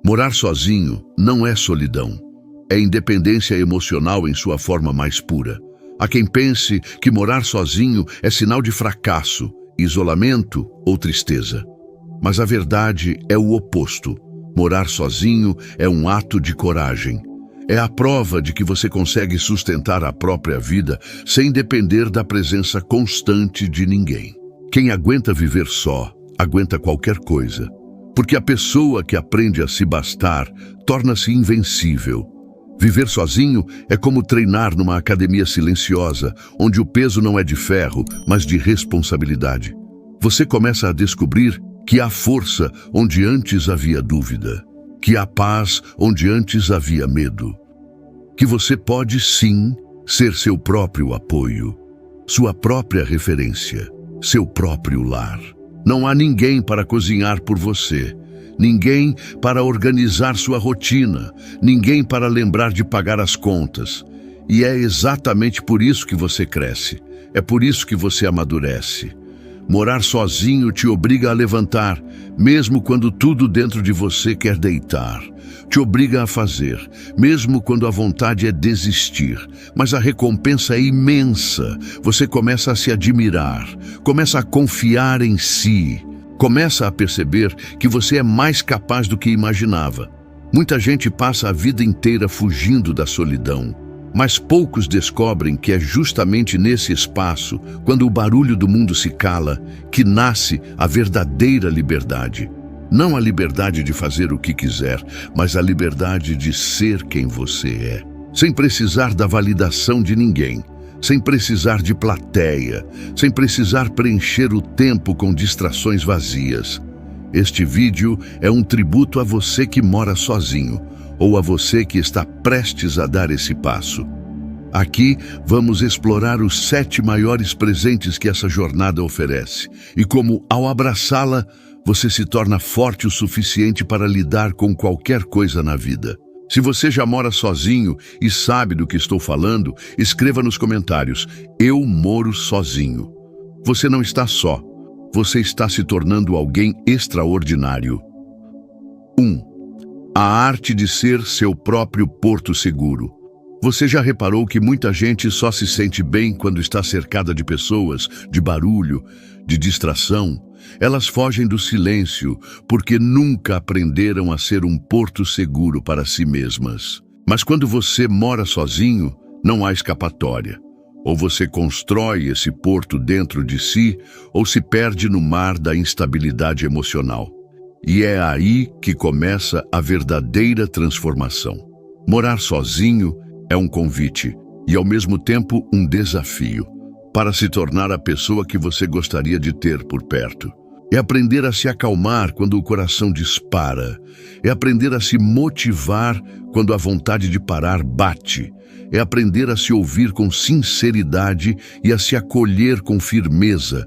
Morar sozinho não é solidão. É independência emocional em sua forma mais pura. Há quem pense que morar sozinho é sinal de fracasso, isolamento ou tristeza. Mas a verdade é o oposto. Morar sozinho é um ato de coragem. É a prova de que você consegue sustentar a própria vida sem depender da presença constante de ninguém. Quem aguenta viver só, aguenta qualquer coisa. Porque a pessoa que aprende a se bastar torna-se invencível. Viver sozinho é como treinar numa academia silenciosa, onde o peso não é de ferro, mas de responsabilidade. Você começa a descobrir que há força onde antes havia dúvida, que há paz onde antes havia medo, que você pode sim ser seu próprio apoio, sua própria referência, seu próprio lar. Não há ninguém para cozinhar por você, ninguém para organizar sua rotina, ninguém para lembrar de pagar as contas. E é exatamente por isso que você cresce, é por isso que você amadurece. Morar sozinho te obriga a levantar, mesmo quando tudo dentro de você quer deitar. Te obriga a fazer, mesmo quando a vontade é desistir. Mas a recompensa é imensa. Você começa a se admirar, começa a confiar em si, começa a perceber que você é mais capaz do que imaginava. Muita gente passa a vida inteira fugindo da solidão. Mas poucos descobrem que é justamente nesse espaço, quando o barulho do mundo se cala, que nasce a verdadeira liberdade. Não a liberdade de fazer o que quiser, mas a liberdade de ser quem você é. Sem precisar da validação de ninguém, sem precisar de plateia, sem precisar preencher o tempo com distrações vazias. Este vídeo é um tributo a você que mora sozinho, ou a você que está prestes a dar esse passo. Aqui vamos explorar os 7 maiores presentes que essa jornada oferece e como, ao abraçá-la, você se torna forte o suficiente para lidar com qualquer coisa na vida. Se você já mora sozinho e sabe do que estou falando, escreva nos comentários: eu moro sozinho. Você não está só. Você está se tornando alguém extraordinário. 1. A arte de ser seu próprio porto seguro. Você já reparou que muita gente só se sente bem quando está cercada de pessoas, de barulho, de distração? Elas fogem do silêncio porque nunca aprenderam a ser um porto seguro para si mesmas. Mas quando você mora sozinho, não há escapatória. Ou você constrói esse porto dentro de si, ou se perde no mar da instabilidade emocional. E é aí que começa a verdadeira transformação. Morar sozinho é um convite e, ao mesmo tempo, um desafio para se tornar a pessoa que você gostaria de ter por perto. É aprender a se acalmar quando o coração dispara. É aprender a se motivar quando a vontade de parar bate. É aprender a se ouvir com sinceridade e a se acolher com firmeza.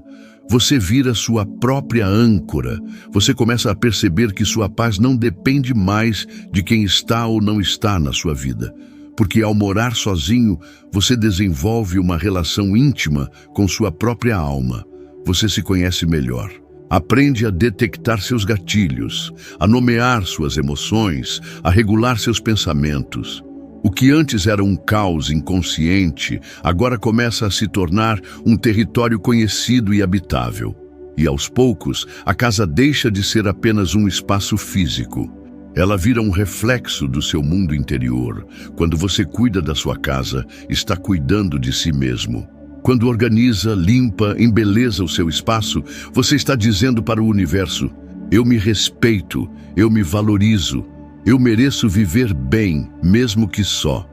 Você vira sua própria âncora. Você começa a perceber que sua paz não depende mais de quem está ou não está na sua vida. Porque ao morar sozinho, você desenvolve uma relação íntima com sua própria alma. Você se conhece melhor. Aprende a detectar seus gatilhos, a nomear suas emoções, a regular seus pensamentos. O que antes era um caos inconsciente, agora começa a se tornar um território conhecido e habitável. E aos poucos, a casa deixa de ser apenas um espaço físico. Ela vira um reflexo do seu mundo interior. Quando você cuida da sua casa, está cuidando de si mesmo. Quando organiza, limpa, embeleza o seu espaço, você está dizendo para o universo: eu me respeito, eu me valorizo. Eu mereço viver bem, mesmo que só.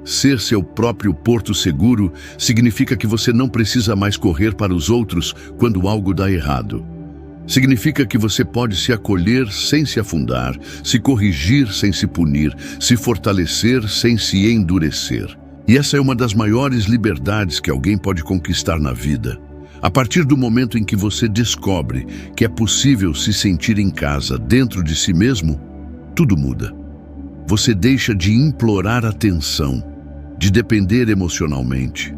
Ser seu próprio porto seguro significa que você não precisa mais correr para os outros quando algo dá errado. Significa que você pode se acolher sem se afundar, se corrigir sem se punir, se fortalecer sem se endurecer. E essa é uma das maiores liberdades que alguém pode conquistar na vida. A partir do momento em que você descobre que é possível se sentir em casa dentro de si mesmo, tudo muda. Você deixa de implorar atenção, de depender emocionalmente,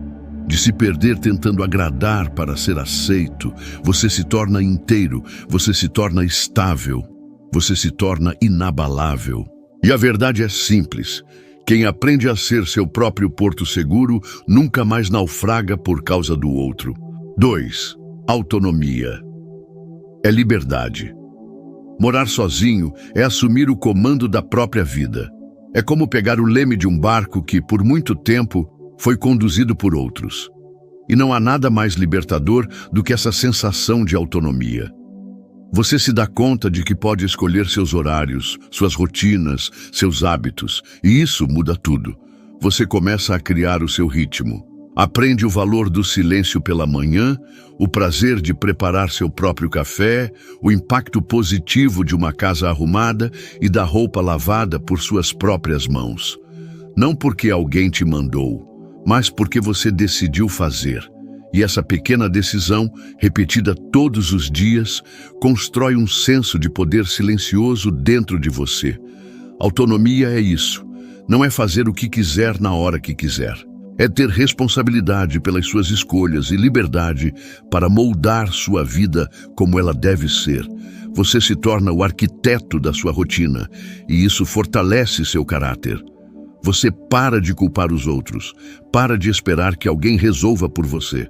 de se perder tentando agradar para ser aceito. Você se torna inteiro, você se torna estável. você se torna inabalável. E a verdade é simples. Quem aprende a ser seu próprio porto seguro nunca mais naufraga por causa do outro. 2. Autonomia. É liberdade. Morar sozinho é assumir o comando da própria vida. É como pegar o leme de um barco que, por muito tempo, foi conduzido por outros. E não há nada mais libertador do que essa sensação de autonomia. Você se dá conta de que pode escolher seus horários, suas rotinas, seus hábitos, e isso muda tudo. Você começa a criar o seu ritmo. Aprende o valor do silêncio pela manhã, o prazer de preparar seu próprio café, o impacto positivo de uma casa arrumada e da roupa lavada por suas próprias mãos. Não porque alguém te mandou, mas porque você decidiu fazer. E essa pequena decisão, repetida todos os dias, constrói um senso de poder silencioso dentro de você. Autonomia é isso. Não é fazer o que quiser na hora que quiser. É ter responsabilidade pelas suas escolhas e liberdade para moldar sua vida como ela deve ser. Você se torna o arquiteto da sua rotina, e isso fortalece seu caráter. Você para de culpar os outros, para de esperar que alguém resolva por você.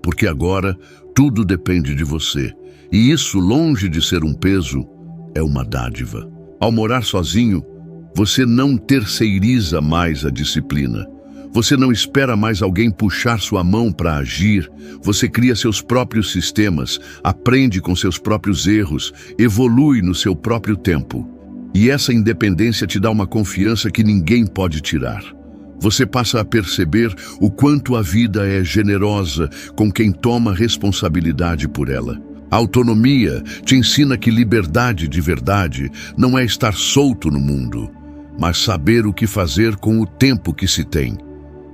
Porque agora tudo depende de você, e isso, longe de ser um peso, é uma dádiva. Ao morar sozinho, você não terceiriza mais a disciplina. Você não espera mais alguém puxar sua mão para agir. Você cria seus próprios sistemas, aprende com seus próprios erros, evolui no seu próprio tempo. E essa independência te dá uma confiança que ninguém pode tirar. Você passa a perceber o quanto a vida é generosa com quem toma responsabilidade por ela. A autonomia te ensina que liberdade de verdade não é estar solto no mundo, mas saber o que fazer com o tempo que se tem.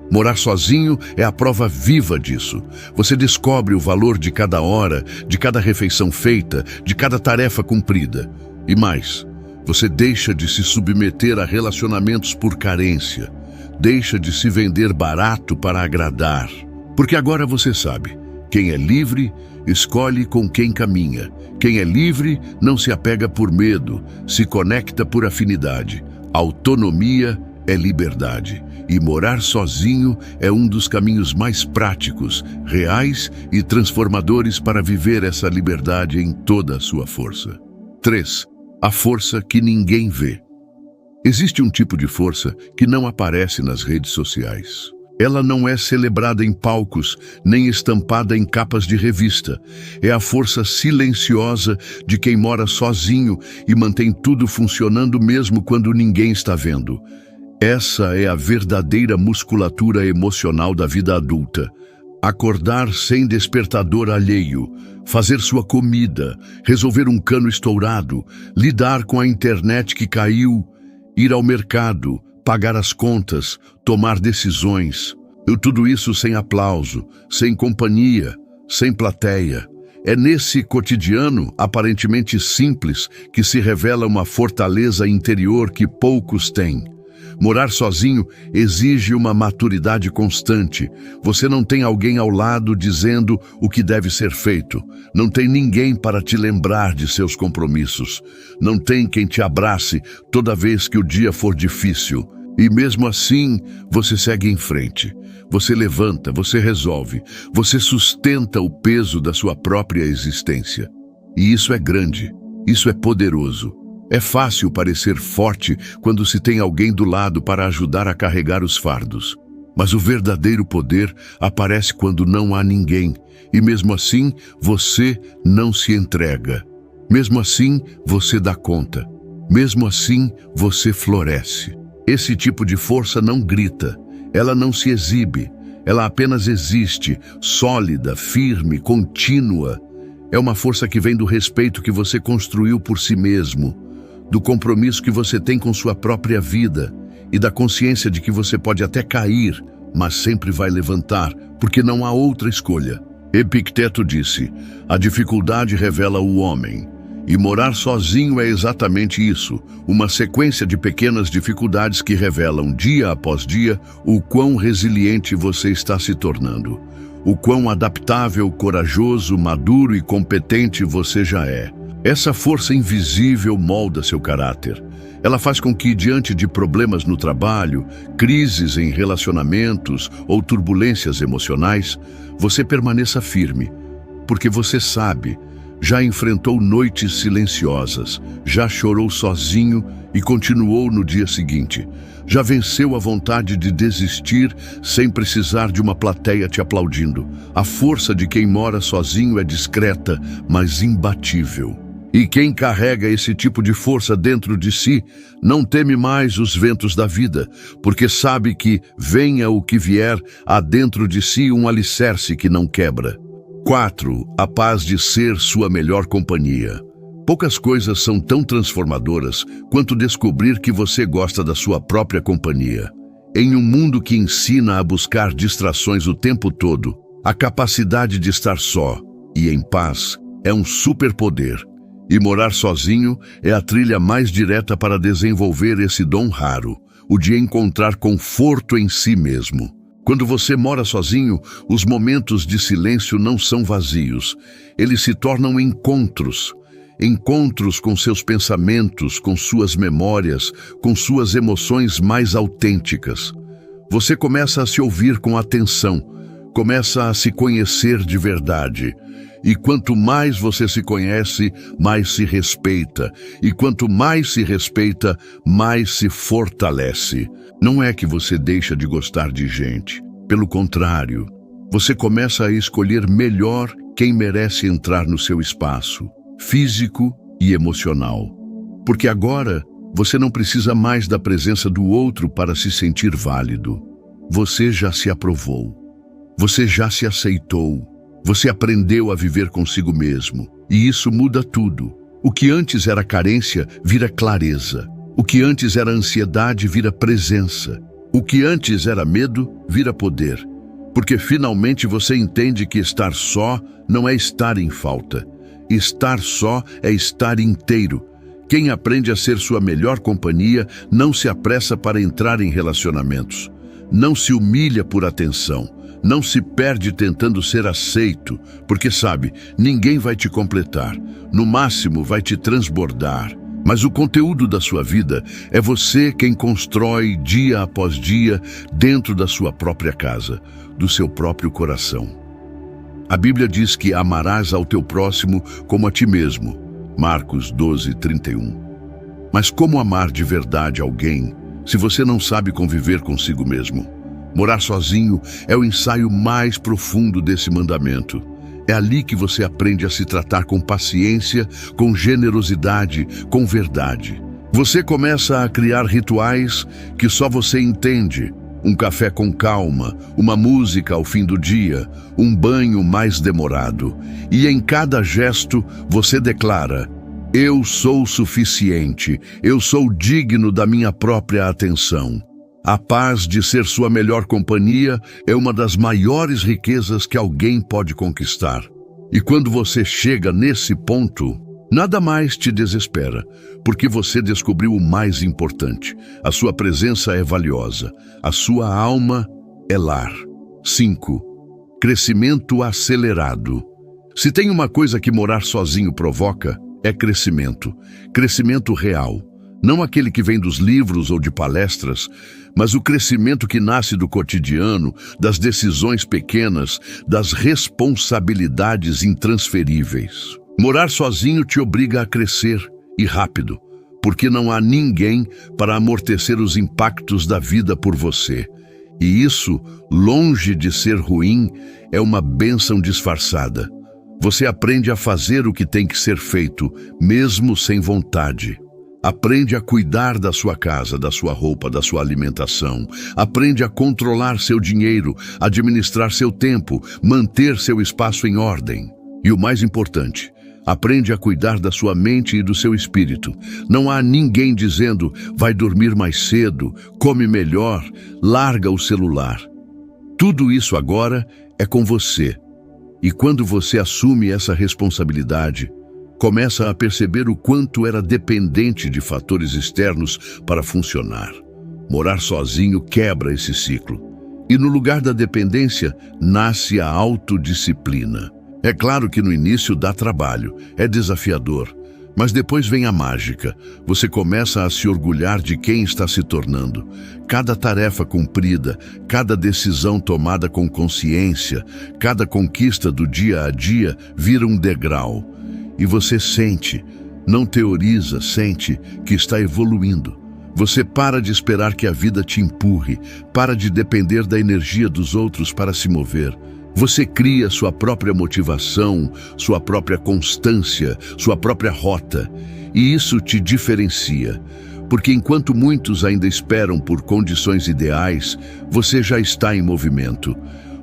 Morar sozinho é a prova viva disso. Você descobre o valor de cada hora, de cada refeição feita, de cada tarefa cumprida. E mais, você deixa de se submeter a relacionamentos por carência. Deixa de se vender barato para agradar. Porque agora você sabe, quem é livre, escolhe com quem caminha. Quem é livre não se apega por medo, se conecta por afinidade. Autonomia é liberdade. E morar sozinho é um dos caminhos mais práticos, reais e transformadores para viver essa liberdade em toda a sua força. 3. A força que ninguém vê. Existe um tipo de força que não aparece nas redes sociais. Ela não é celebrada em palcos, nem estampada em capas de revista. É a força silenciosa de quem mora sozinho e mantém tudo funcionando mesmo quando ninguém está vendo. Essa é a verdadeira musculatura emocional da vida adulta. Acordar sem despertador alheio, fazer sua comida, resolver um cano estourado, lidar com a internet que caiu, ir ao mercado, pagar as contas, tomar decisões. Tudo isso sem aplauso, sem companhia, sem plateia. É nesse cotidiano, aparentemente simples, que se revela uma fortaleza interior que poucos têm. Morar sozinho exige uma maturidade constante. Você não tem alguém ao lado dizendo o que deve ser feito. Não tem ninguém para te lembrar de seus compromissos. Não tem quem te abrace toda vez que o dia for difícil. E mesmo assim, você segue em frente. Você levanta, você resolve. Você sustenta o peso da sua própria existência. E isso é grande. Isso é poderoso. É fácil parecer forte quando se tem alguém do lado para ajudar a carregar os fardos. Mas o verdadeiro poder aparece quando não há ninguém. E mesmo assim, você não se entrega. Mesmo assim, você dá conta. Mesmo assim, você floresce. Esse tipo de força não grita. Ela não se exibe. Ela apenas existe, sólida, firme, contínua. É uma força que vem do respeito que você construiu por si mesmo, do compromisso que você tem com sua própria vida e da consciência de que você pode até cair, mas sempre vai levantar, porque não há outra escolha. Epicteto disse: a dificuldade revela o homem. E morar sozinho é exatamente isso, uma sequência de pequenas dificuldades que revelam dia após dia o quão resiliente você está se tornando, o quão adaptável, corajoso, maduro e competente você já é. Essa força invisível molda seu caráter. Ela faz com que, diante de problemas no trabalho, crises em relacionamentos ou turbulências emocionais, você permaneça firme, porque você sabe, já enfrentou noites silenciosas, já chorou sozinho e continuou no dia seguinte. Já venceu a vontade de desistir sem precisar de uma plateia te aplaudindo. A força de quem mora sozinho é discreta, mas imbatível. E quem carrega esse tipo de força dentro de si não teme mais os ventos da vida, porque sabe que, venha o que vier, há dentro de si um alicerce que não quebra. 4. A paz de ser sua melhor companhia. Poucas coisas são tão transformadoras quanto descobrir que você gosta da sua própria companhia. Em um mundo que ensina a buscar distrações o tempo todo, a capacidade de estar só e em paz é um superpoder. E morar sozinho é a trilha mais direta para desenvolver esse dom raro, o de encontrar conforto em si mesmo. Quando você mora sozinho, os momentos de silêncio não são vazios. Eles se tornam encontros. Encontros com seus pensamentos, com suas memórias, com suas emoções mais autênticas. Você começa a se ouvir com atenção, começa a se conhecer de verdade. E quanto mais você se conhece, mais se respeita. E quanto mais se respeita, mais se fortalece. Não é que você deixa de gostar de gente. Pelo contrário, você começa a escolher melhor quem merece entrar no seu espaço, físico e emocional. Porque agora, você não precisa mais da presença do outro para se sentir válido. Você já se aprovou. Você já se aceitou. Você aprendeu a viver consigo mesmo, e isso muda tudo. O que antes era carência, vira clareza. O que antes era ansiedade, vira presença. O que antes era medo, vira poder. Porque finalmente você entende que estar só não é estar em falta. Estar só é estar inteiro. Quem aprende a ser sua melhor companhia não se apressa para entrar em relacionamentos. Não se humilha por atenção. Não se perde tentando ser aceito, porque sabe, ninguém vai te completar, no máximo vai te transbordar. Mas o conteúdo da sua vida é você quem constrói dia após dia dentro da sua própria casa, do seu próprio coração. A Bíblia diz que amarás ao teu próximo como a ti mesmo, Marcos 12:31. Mas como amar de verdade alguém se você não sabe conviver consigo mesmo? Morar sozinho é o ensaio mais profundo desse mandamento. É ali que você aprende a se tratar com paciência, com generosidade, com verdade. Você começa a criar rituais que só você entende. Um café com calma, uma música ao fim do dia, um banho mais demorado. E em cada gesto você declara: eu sou suficiente, eu sou digno da minha própria atenção. A paz de ser sua melhor companhia é uma das maiores riquezas que alguém pode conquistar. E quando você chega nesse ponto, nada mais te desespera, porque você descobriu o mais importante. A sua presença é valiosa, a sua alma é lar. 5. Crescimento acelerado. Se tem uma coisa que morar sozinho provoca, é crescimento. Crescimento real. Não aquele que vem dos livros ou de palestras, mas o crescimento que nasce do cotidiano, das decisões pequenas, das responsabilidades intransferíveis. Morar sozinho te obriga a crescer, e rápido, porque não há ninguém para amortecer os impactos da vida por você. E isso, longe de ser ruim, é uma bênção disfarçada. Você aprende a fazer o que tem que ser feito, mesmo sem vontade. Aprende a cuidar da sua casa, da sua roupa, da sua alimentação. Aprende a controlar seu dinheiro, administrar seu tempo, manter seu espaço em ordem. E o mais importante, aprende a cuidar da sua mente e do seu espírito. Não há ninguém dizendo, vai dormir mais cedo, come melhor, larga o celular. Tudo isso agora é com você. E quando você assume essa responsabilidade, começa a perceber o quanto era dependente de fatores externos para funcionar. Morar sozinho quebra esse ciclo. E no lugar da dependência, nasce a autodisciplina. É claro que no início dá trabalho, é desafiador, Mas depois vem a mágica. Você começa a se orgulhar de quem está se tornando. Cada tarefa cumprida, cada decisão tomada com consciência, cada conquista do dia a dia vira um degrau. E você sente, não teoriza, sente que está evoluindo. Você para de esperar que a vida te empurre, para de depender da energia dos outros para se mover. Você cria sua própria motivação, sua própria constância, sua própria rota. E isso te diferencia, porque enquanto muitos ainda esperam por condições ideais, você já está em movimento.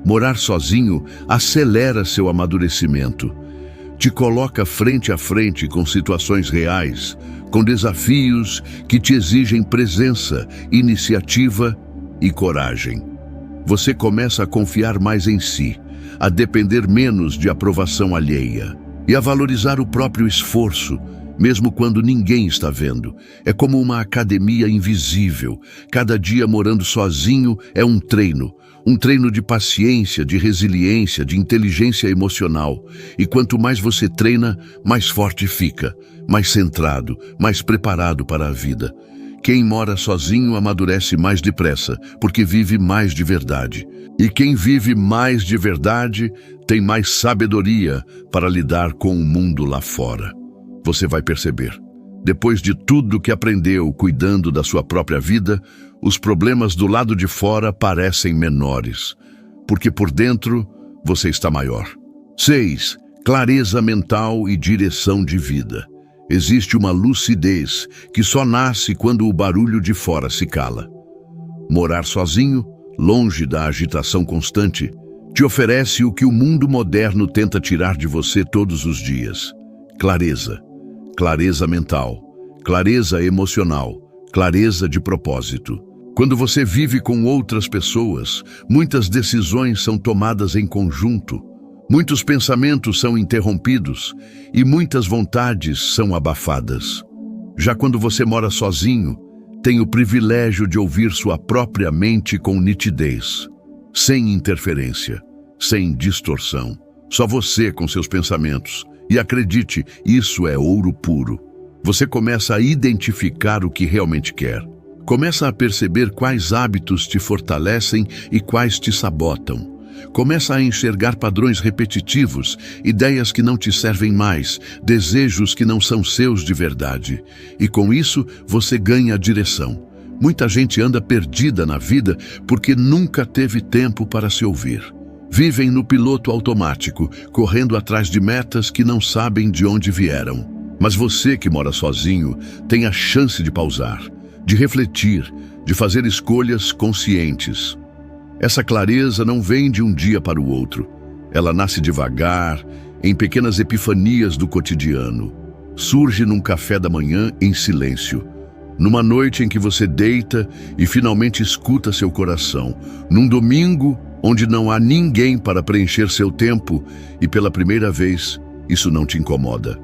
Morar sozinho acelera seu amadurecimento. Te coloca frente a frente com situações reais, com desafios que te exigem presença, iniciativa e coragem. Você começa a confiar mais em si, a depender menos de aprovação alheia e a valorizar o próprio esforço, mesmo quando ninguém está vendo. É como uma academia invisível. Cada dia morando sozinho é um treino de paciência, de resiliência, de inteligência emocional. E quanto mais você treina, mais forte fica, mais centrado, mais preparado para a vida. Quem mora sozinho amadurece mais depressa, porque vive mais de verdade. E quem vive mais de verdade tem mais sabedoria para lidar com o mundo lá fora. Você vai perceber. Depois de tudo que aprendeu cuidando da sua própria vida, os problemas do lado de fora parecem menores, porque por dentro você está maior. 6. Clareza mental e direção de vida. Existe uma lucidez que só nasce quando o barulho de fora se cala. Morar sozinho, longe da agitação constante, te oferece o que o mundo moderno tenta tirar de você todos os dias. Clareza. Clareza mental, clareza emocional, clareza de propósito. Quando você vive com outras pessoas, muitas decisões são tomadas em conjunto, muitos pensamentos são interrompidos e muitas vontades são abafadas. Já quando você mora sozinho, tem o privilégio de ouvir sua própria mente com nitidez, sem interferência, sem distorção. Só você com seus pensamentos. E acredite, isso é ouro puro. Você começa a identificar o que realmente quer. Começa a perceber quais hábitos te fortalecem e quais te sabotam. Começa a enxergar padrões repetitivos, ideias que não te servem mais, desejos que não são seus de verdade. E com isso, você ganha direção. Muita gente anda perdida na vida porque nunca teve tempo para se ouvir. Vivem no piloto automático, correndo atrás de metas que não sabem de onde vieram. Mas você que mora sozinho tem a chance de pausar, de refletir, de fazer escolhas conscientes. Essa clareza não vem de um dia para o outro. Ela nasce devagar, em pequenas epifanias do cotidiano. Surge num café da manhã em silêncio. Numa noite em que você deita e finalmente escuta seu coração. Num domingo onde não há ninguém para preencher seu tempo e pela primeira vez isso não te incomoda.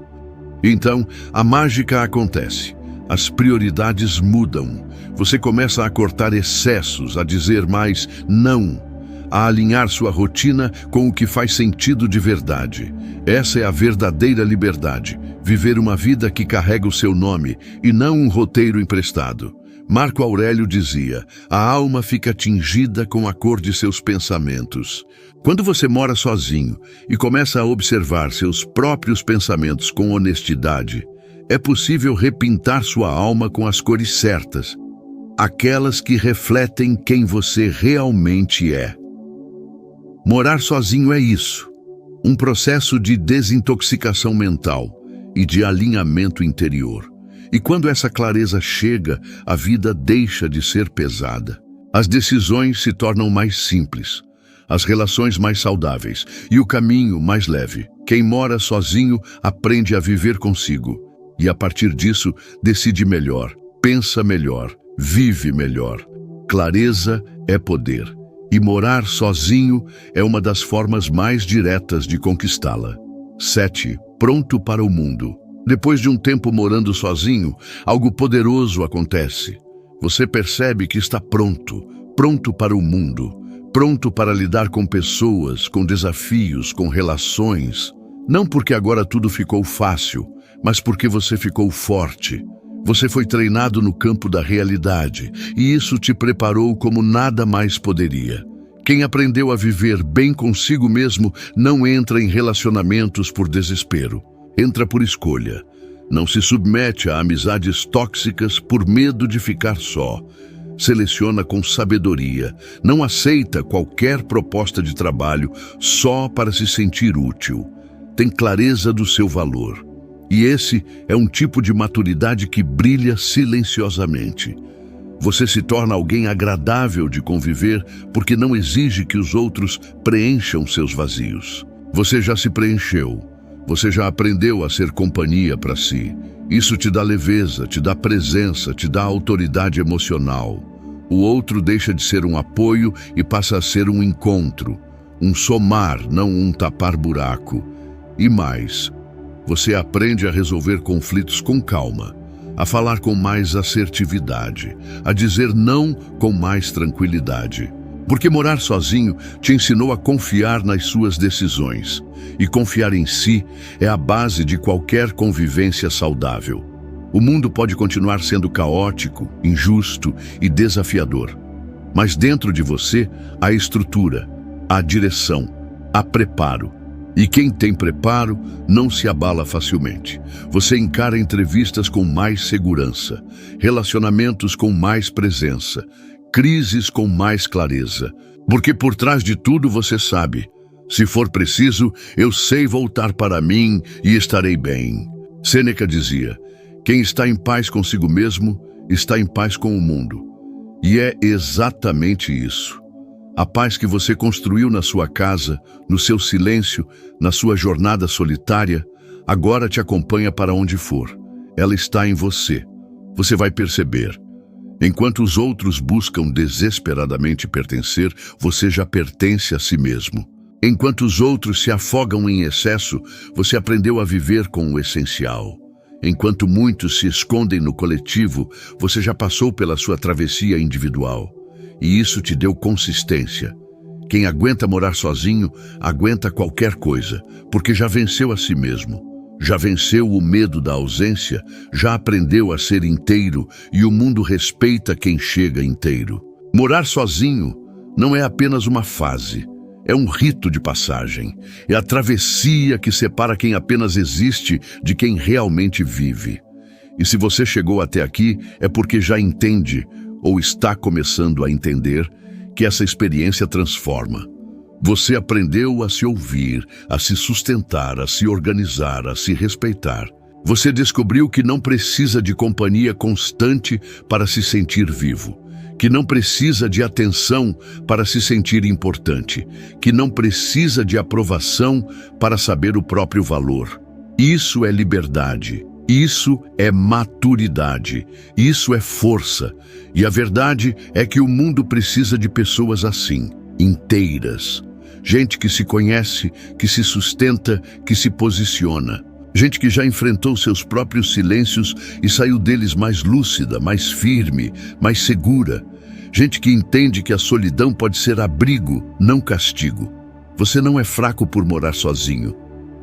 Então, a mágica acontece. As prioridades mudam. Você começa a cortar excessos, a dizer mais não, a alinhar sua rotina com o que faz sentido de verdade. Essa é a verdadeira liberdade, viver uma vida que carrega o seu nome e não um roteiro emprestado. Marco Aurélio dizia, a alma fica tingida com a cor de seus pensamentos. Quando você mora sozinho e começa a observar seus próprios pensamentos com honestidade, é possível repintar sua alma com as cores certas, aquelas que refletem quem você realmente é. Morar sozinho é isso, um processo de desintoxicação mental e de alinhamento interior. E quando essa clareza chega, a vida deixa de ser pesada. As decisões se tornam mais simples, as relações mais saudáveis e o caminho mais leve. Quem mora sozinho aprende a viver consigo e, a partir disso, decide melhor, pensa melhor, vive melhor. Clareza é poder, e morar sozinho é uma das formas mais diretas de conquistá-la. 7. Pronto para o mundo. Depois de um tempo morando sozinho, algo poderoso acontece. Você percebe que está pronto para o mundo, pronto para lidar com pessoas, com desafios, com relações. Não porque agora tudo ficou fácil, mas porque você ficou forte. Você foi treinado no campo da realidade, e isso te preparou como nada mais poderia. Quem aprendeu a viver bem consigo mesmo não entra em relacionamentos por desespero. Entra por escolha. Não se submete a amizades tóxicas por medo de ficar só. Seleciona com sabedoria. Não aceita qualquer proposta de trabalho só para se sentir útil. Tem clareza do seu valor. E esse é um tipo de maturidade que brilha silenciosamente. Você se torna alguém agradável de conviver porque não exige que os outros preencham seus vazios. Você já se preencheu. Você já aprendeu a ser companhia para si. Isso te dá leveza, te dá presença, te dá autoridade emocional. O outro deixa de ser um apoio e passa a ser um encontro, um somar, não um tapar buraco. E mais, você aprende a resolver conflitos com calma, a falar com mais assertividade, a dizer não com mais tranquilidade. Porque morar sozinho te ensinou a confiar nas suas decisões. E confiar em si é a base de qualquer convivência saudável. O mundo pode continuar sendo caótico, injusto e desafiador. Mas dentro de você há estrutura, há direção, há preparo. E quem tem preparo não se abala facilmente. Você encara entrevistas com mais segurança, relacionamentos com mais presença, crises com mais clareza. Porque por trás de tudo você sabe, se for preciso, eu sei voltar para mim e estarei bem. Sêneca dizia, quem está em paz consigo mesmo, está em paz com o mundo. E é exatamente isso. A paz que você construiu na sua casa, no seu silêncio, na sua jornada solitária, agora te acompanha para onde for. Ela está em você. Você vai perceber. Enquanto os outros buscam desesperadamente pertencer, você já pertence a si mesmo. Enquanto os outros se afogam em excesso, você aprendeu a viver com o essencial. Enquanto muitos se escondem no coletivo, você já passou pela sua travessia individual. E isso te deu consistência. Quem aguenta morar sozinho, aguenta qualquer coisa, porque já venceu a si mesmo. Já venceu o medo da ausência, já aprendeu a ser inteiro e o mundo respeita quem chega inteiro. Morar sozinho não é apenas uma fase, é um rito de passagem. É a travessia que separa quem apenas existe de quem realmente vive. E se você chegou até aqui, é porque já entende, ou está começando a entender, que essa experiência transforma. Você aprendeu a se ouvir, a se sustentar, a se organizar, a se respeitar. Você descobriu que não precisa de companhia constante para se sentir vivo, que não precisa de atenção para se sentir importante, que não precisa de aprovação para saber o próprio valor. Isso é liberdade. Isso é maturidade, isso é força. E a verdade é que o mundo precisa de pessoas assim, inteiras. Gente que se conhece, que se sustenta, que se posiciona. Gente que já enfrentou seus próprios silêncios e saiu deles mais lúcida, mais firme, mais segura. Gente que entende que a solidão pode ser abrigo, não castigo. Você não é fraco por morar sozinho.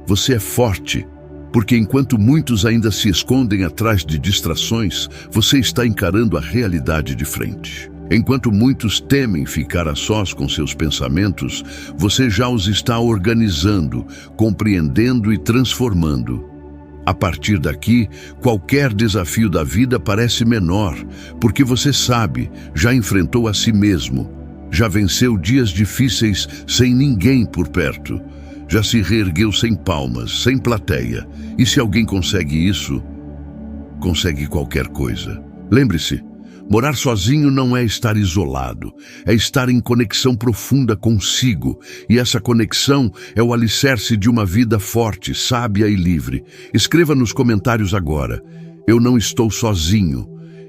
Você é forte. Porque enquanto muitos ainda se escondem atrás de distrações, você está encarando a realidade de frente. Enquanto muitos temem ficar a sós com seus pensamentos, você já os está organizando, compreendendo e transformando. A partir daqui, qualquer desafio da vida parece menor, porque você sabe, já enfrentou a si mesmo, já venceu dias difíceis sem ninguém por perto. Já se reergueu sem palmas, sem plateia. E se alguém consegue isso, consegue qualquer coisa. Lembre-se, morar sozinho não é estar isolado, é estar em conexão profunda consigo. E essa conexão é o alicerce de uma vida forte, sábia e livre. Escreva nos comentários agora, eu não estou sozinho,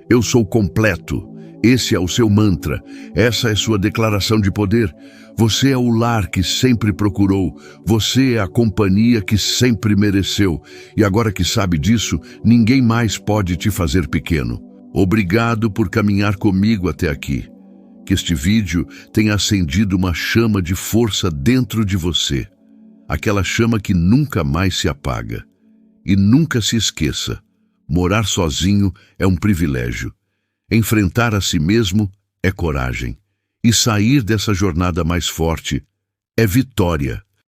eu sou completo. Esse é o seu mantra, essa é sua declaração de poder. Você é o lar que sempre procurou, você é a companhia que sempre mereceu. E agora que sabe disso, ninguém mais pode te fazer pequeno. Obrigado por caminhar comigo até aqui. Que este vídeo tenha acendido uma chama de força dentro de você. aquela chama que nunca mais se apaga. E nunca se esqueça, morar sozinho é um privilégio. Enfrentar a si mesmo é coragem. E sair dessa jornada mais forte é vitória.